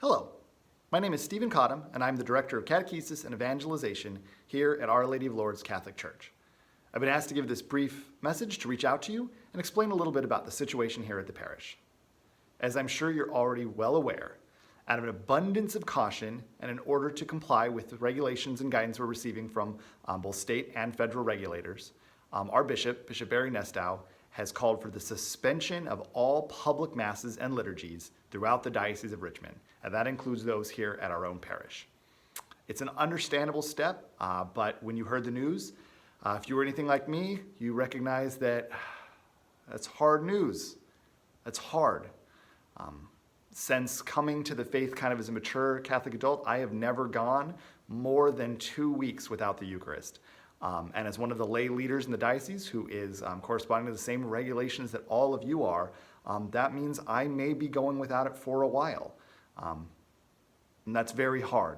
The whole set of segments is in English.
Hello, my name is Stephen Cottam, and I'm the Director of Catechesis and Evangelization here at Our Lady of Lourdes Catholic Church. I've been asked to give this brief message to reach out to you and explain a little bit about the situation here at the parish. As I'm sure you're already well aware, out of an abundance of caution and in order to comply with the regulations and guidance we're receiving from both state and federal regulators, our bishop, Bishop Barry Nestow, has called for the suspension of all public masses and liturgies throughout the Diocese of Richmond, and that includes those here at our own parish. It's an understandable step, but when you heard the news, if you were anything like me, you recognize that that's hard news. That's hard. Since coming to the faith kind of as a mature Catholic adult, I have never gone more than 2 weeks without the Eucharist. And as one of the lay leaders in the diocese who is corresponding to the same regulations that all of you are, that means I may be going without it for a while. And that's very hard.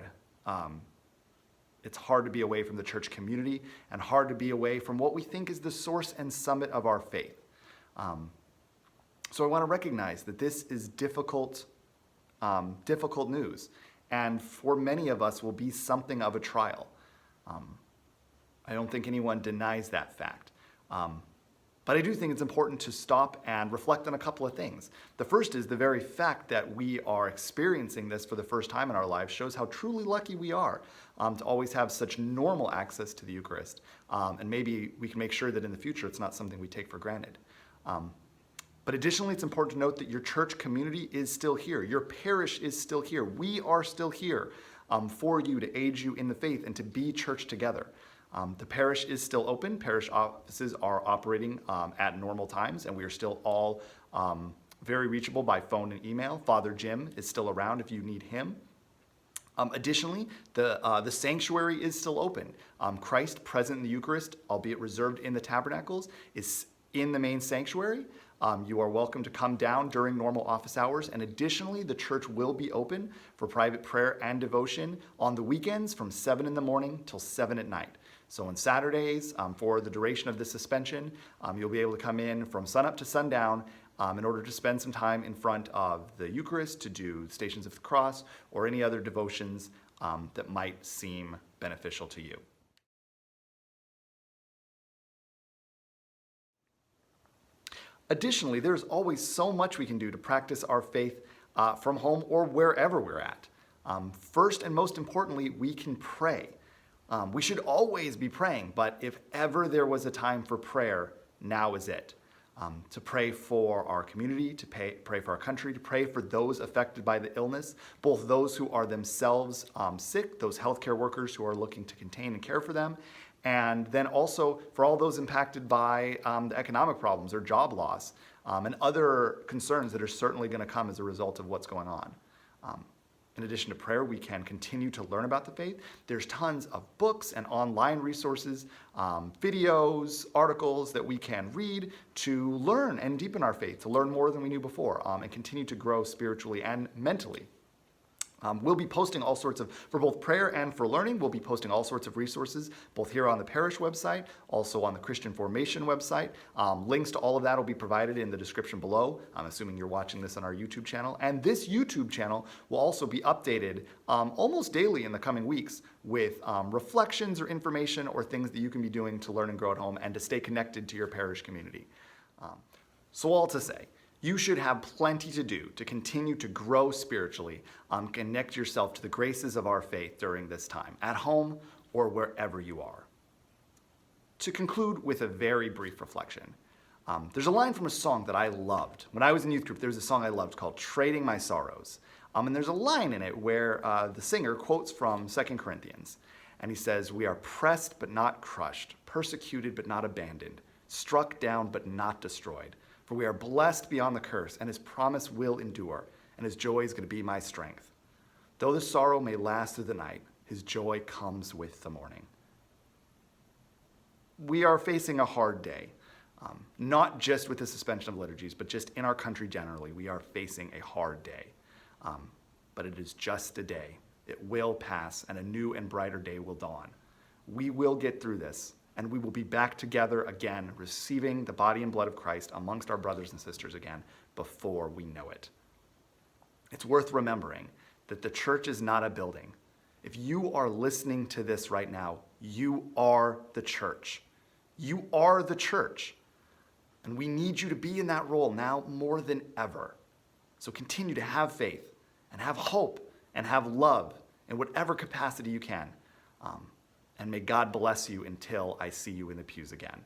It's hard to be away from the church community and hard to be away from what we think is the source and summit of our faith. So I want to recognize that this is difficult news, and for many of us will be something of a trial. I don't think anyone denies that fact. But I do think it's important to stop and reflect on a couple of things. The first is the very fact that we are experiencing this for the first time in our lives shows how truly lucky we are to always have such normal access to the Eucharist. And maybe we can make sure that in the future it's not something we take for granted. But additionally, it's important to note that your church community is still here. Your parish is still here. We are still here for you, to aid you in the faith and to be church together. The parish is still open. Parish offices are operating at normal times, and we are still all very reachable by phone and email. Father Jim is still around if you need him. Additionally, the sanctuary is still open. Christ present in the Eucharist, albeit reserved in the tabernacles, is in the main sanctuary. You are welcome to come down during normal office hours, and additionally, the church will be open for private prayer and devotion on the weekends from 7 in the morning till 7 at night. So on Saturdays, for the duration of the suspension, you'll be able to come in from sunup to sundown in order to spend some time in front of the Eucharist to do Stations of the Cross or any other devotions that might seem beneficial to you. Additionally, there's always so much we can do to practice our faith from home or wherever we're at. First and most importantly, we can pray. We should always be praying, but if ever there was a time for prayer, now is it. To pray for our community, to pray for our country, to pray for those affected by the illness, both those who are themselves sick, those healthcare workers who are looking to contain and care for them, and then also for all those impacted by the economic problems or job loss and other concerns that are certainly going to come as a result of what's going on. In addition to prayer, we can continue to learn about the faith. There's tons of books and online resources, videos, articles that we can read to learn and deepen our faith, to learn more than we knew before, and continue to grow spiritually and mentally. We'll be posting all sorts of, for both prayer and for learning, we'll be posting all sorts of resources, both here on the parish website, also on the Christian Formation website. Links to all of that will be provided in the description below. I'm assuming you're watching this on our YouTube channel. And this YouTube channel will also be updated almost daily in the coming weeks with reflections or information or things that you can be doing to learn and grow at home and to stay connected to your parish community. So all to say, you should have plenty to do to continue to grow spiritually, connect yourself to the graces of our faith during this time, at home or wherever you are. To conclude with a very brief reflection, there's a line from a song that I loved. When I was in youth group, there was a song I loved called Trading My Sorrows. And there's a line in it where the singer quotes from 2 Corinthians. And he says, "We are pressed but not crushed, persecuted but not abandoned, struck down but not destroyed. For we are blessed beyond the curse, and his promise will endure, and his joy is going to be my strength. Though the sorrow may last through the night, his joy comes with the morning." We are facing a hard day, not just with the suspension of liturgies, but just in our country generally. We are facing a hard day, but it is just a day. It will pass, and a new and brighter day will dawn. We will get through this, and we will be back together again, receiving the body and blood of Christ amongst our brothers and sisters again before we know it. It's worth remembering that the church is not a building. If you are listening to this right now, you are the church. You are the church. And we need you to be in that role now more than ever. So continue to have faith and have hope and have love in whatever capacity you can. And may God bless you until I see you in the pews again.